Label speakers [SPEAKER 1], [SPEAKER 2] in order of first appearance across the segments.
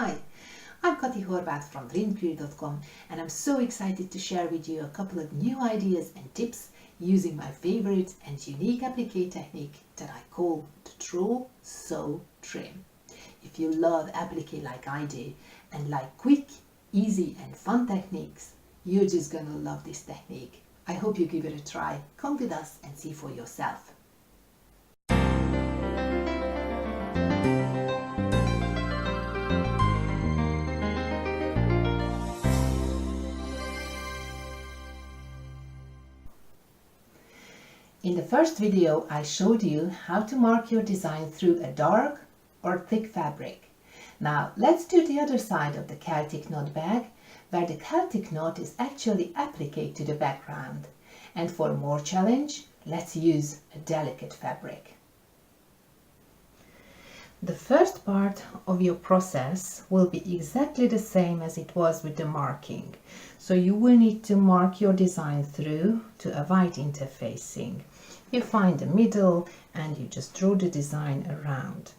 [SPEAKER 1] Hi, I'm Horvath from dreamquilt.com and I'm so excited to share with you a couple of new ideas and tips using my favorite and unique applique technique that I call the draw, sew, trim. If you love applique like I do and like quick, easy and fun techniques, you're just gonna love this technique. I hope you give it a try. Come with us and see for yourself. In the first video, I showed you how to mark your design through a dark or thick fabric. Now let's do the other side of the Celtic knot bag, where the Celtic knot is actually appliqued to the background. And for more challenge, let's use a delicate fabric. The first part of your process will be exactly the same as it was with the marking. So you will need to mark your design through to avoid interfacing. You find the middle and you just draw the design around.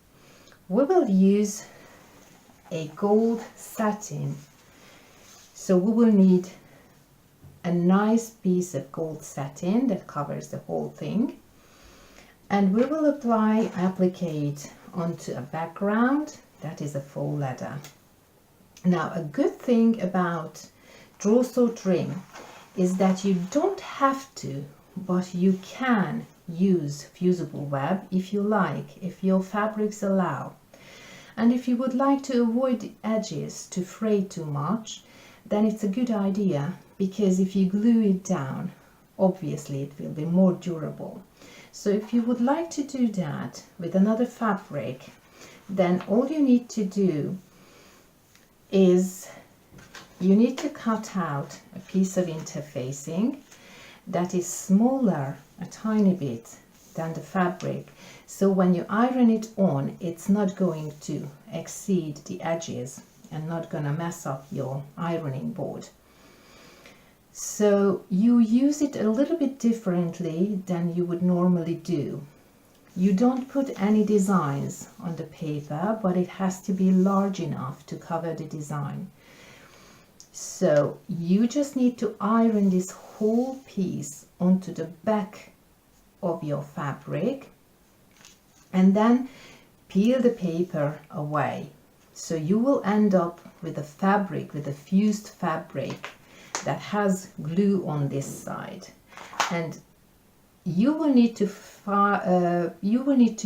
[SPEAKER 1] We will use a gold satin. So we will need a nice piece of gold satin that covers the whole thing. And we will applique it onto a background that is a faux leather. Now a good thing about draw, sew, trim is that you don't have to, but you can use fusible web if you like, if your fabrics allow. And if you would like to avoid the edges to fray too much, then it's a good idea, because if you glue it down, obviously it will be more durable. So if you would like to do that with another fabric, then all you need to do is you need to cut out a piece of interfacing that is smaller a tiny bit than the fabric. So when you iron it on, it's not going to exceed the edges and not going to mess up your ironing board. So you use it a little bit differently than you would normally do. You don't put any designs on the paper, but it has to be large enough to cover the design. So you just need to iron this whole piece onto the back of your fabric and then peel the paper away. So you will end up with a fabric, with a fused fabric that has glue on this side, and you will need to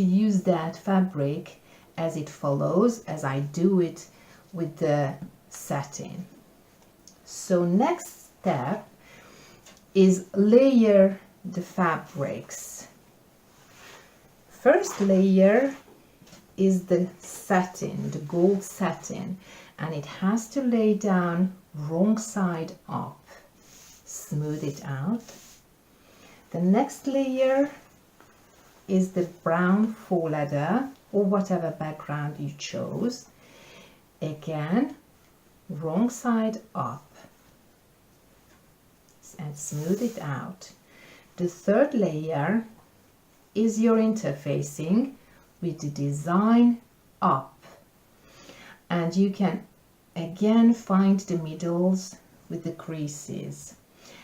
[SPEAKER 1] use that fabric as it follows, as I do it with the satin. So next step is layer the fabrics. First layer is the satin, the gold satin, and it has to lay down wrong side up. Smooth it out. The next layer is the brown faux leather or whatever background you chose. Again, wrong side up and smooth it out. The third layer is your interfacing with the design up, and you can again find the middles with the creases.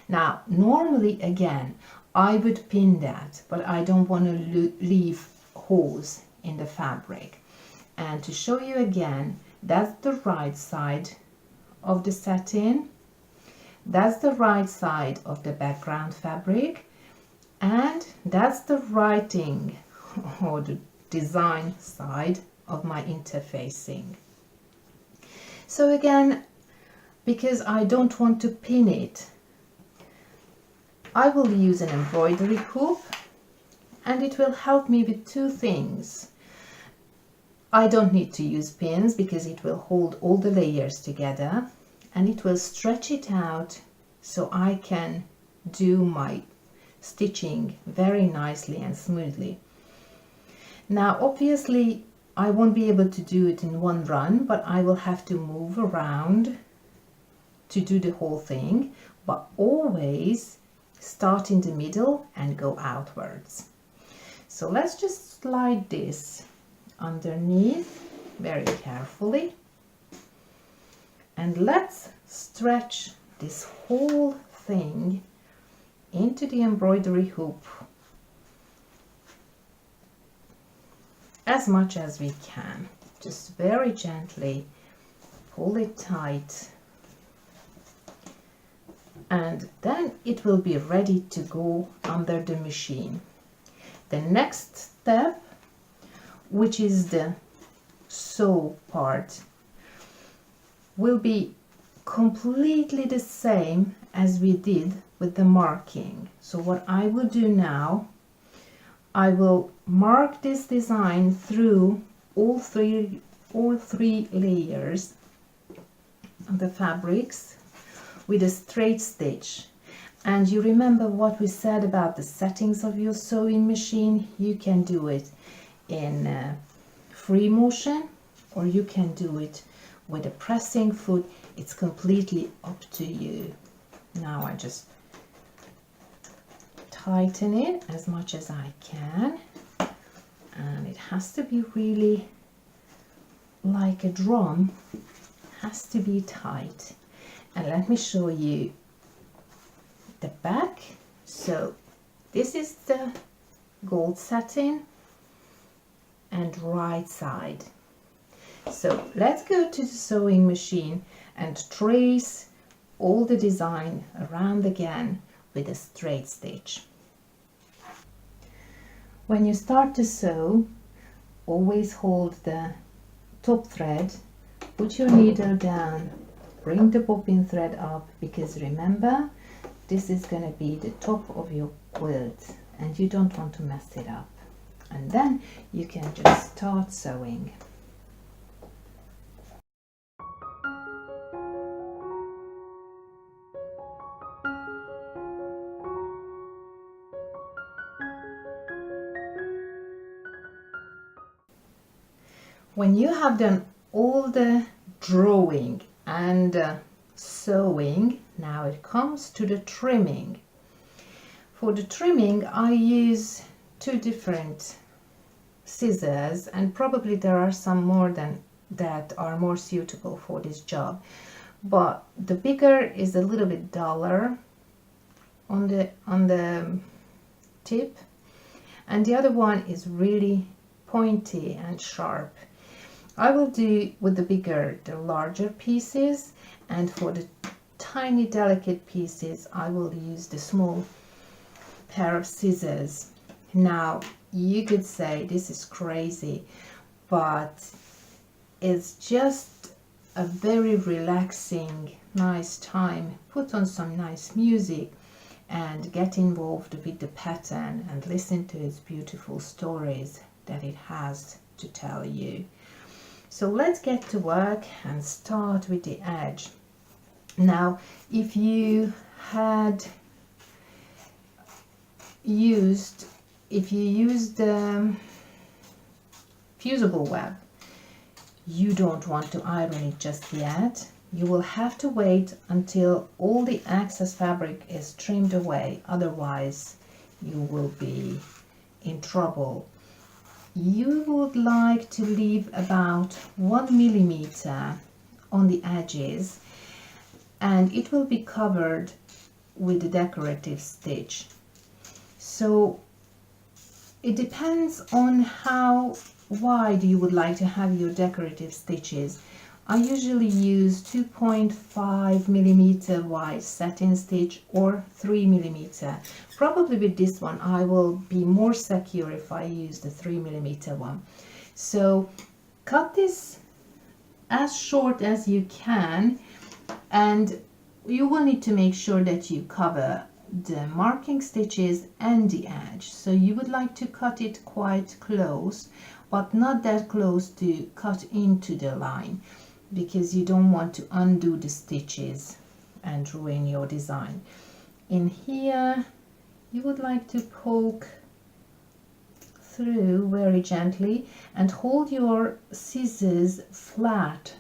[SPEAKER 1] Now normally again I would pin that, but I don't want to leave holes in the fabric. And to show you again, that's the right side of the satin, that's the right side of the background fabric, and that's the writing or the design side of my interfacing. So again, because I don't want to pin it, I will use an embroidery hoop, and it will help me with two things. I don't need to use pins because it will hold all the layers together, and it will stretch it out so I can do my stitching very nicely and smoothly. Now obviously I won't be able to do it in one run, but I will have to move around to do the whole thing, but always start in the middle and go outwards. So let's just slide this underneath very carefully. And let's stretch this whole thing into the embroidery hoop as much as we can. Just very gently pull it tight, and then it will be ready to go under the machine. The next step, which is the sew part, will be completely the same as we did with the marking. So what I will do now, I will mark this design through all three layers of the fabrics with a straight stitch. And you remember what we said about the settings of your sewing machine? You can do it in free motion, or you can do it with a pressing foot. It's completely up to you. Now I just tighten it as much as I can, and it has to be really like a drum, has to be tight. And let me show you the back. So this is the gold satin and right side. So let's go to the sewing machine and trace all the design around again with a straight stitch. When you start to sew, always hold the top thread, put your needle down, bring the bobbin thread up, because remember, this is going to be the top of your quilt and you don't want to mess it up. And then you can just start sewing. When you have done all the drawing and sewing, now it comes to the trimming. For the trimming, I use two different scissors, and probably there are some more than that are more suitable for this job. But the bigger is a little bit duller on the tip, and the other one is really pointy and sharp. I will do with the bigger the larger pieces, and for the tiny delicate pieces I will use the small pair of scissors. Now you could say this is crazy, but it's just a very relaxing, nice time. Put on some nice music and get involved with the pattern and listen to its beautiful stories that it has to tell you. So let's get to work and start with the edge. Now, if you used fusible web, you don't want to iron it just yet. You will have to wait until all the excess fabric is trimmed away, otherwise you will be in trouble. You would like to leave about 1 millimeter on the edges, and it will be covered with the decorative stitch. So it depends on how wide you would like to have your decorative stitches. I usually use 2.5 millimeter wide satin stitch or 3 millimeter. Probably with this one I will be more secure if I use the 3 millimeter one. So cut this as short as you can, and you will need to make sure that you cover the marking stitches and the edge. So you would like to cut it quite close, but not that close to cut into the line, because you don't want to undo the stitches and ruin your design. In here you would like to poke through very gently and hold your scissors flat.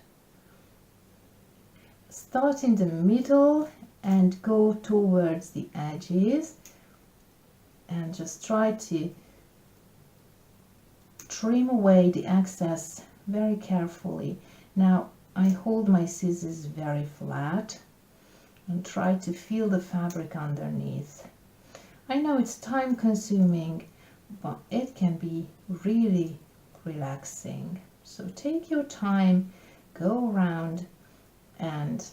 [SPEAKER 1] Start in the middle and go towards the edges, and just try to trim away the excess very carefully. Now I hold my scissors very flat and try to feel the fabric underneath. I know it's time consuming, but it can be really relaxing. So take your time, go around and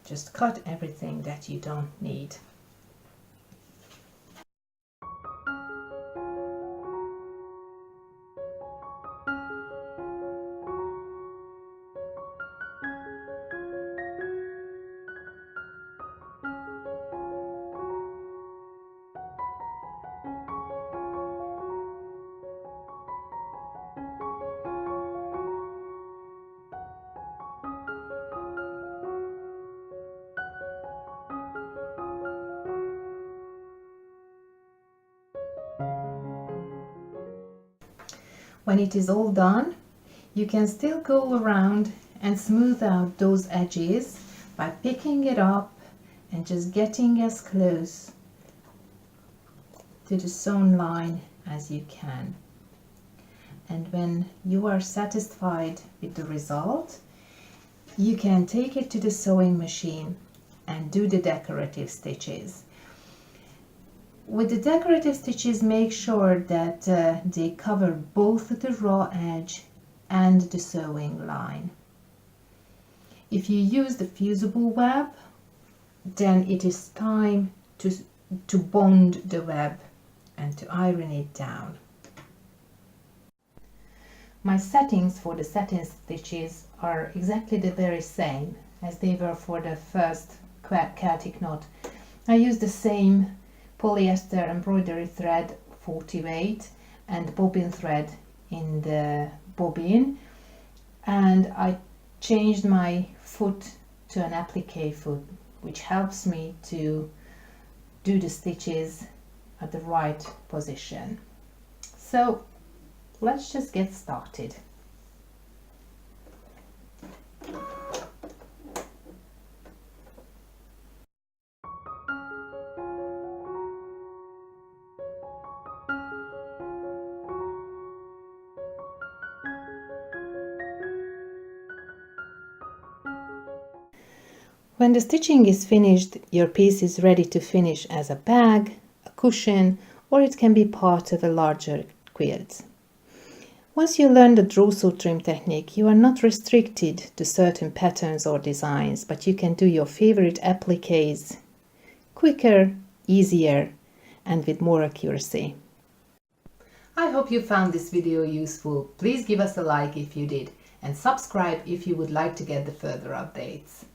[SPEAKER 1] just cut everything that you don't need. When it is all done, you can still go around and smooth out those edges by picking it up and just getting as close to the sewn line as you can. And when you are satisfied with the result, you can take it to the sewing machine and do the decorative stitches. With the decorative stitches, make sure that they cover both the raw edge and the sewing line. If you use the fusible web, then it is time to bond the web and to iron it down. My settings for the satin stitches are exactly the very same as they were for the first Celtic knot. I use the same polyester embroidery thread 40 weight and bobbin thread in the bobbin, and I changed my foot to an applique foot, which helps me to do the stitches at the right position. So let's just get started. When the stitching is finished, your piece is ready to finish as a bag, a cushion, or it can be part of a larger quilt. Once you learn the draw-sew trim technique, you are not restricted to certain patterns or designs, but you can do your favorite appliques quicker, easier, and with more accuracy. I hope you found this video useful. Please give us a like if you did, and subscribe if you would like to get the further updates.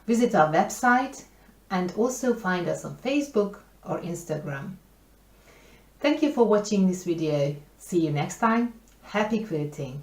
[SPEAKER 1] Visit our website and also find us on Facebook or Instagram. Thank you for watching this video. See you next time. Happy quilting!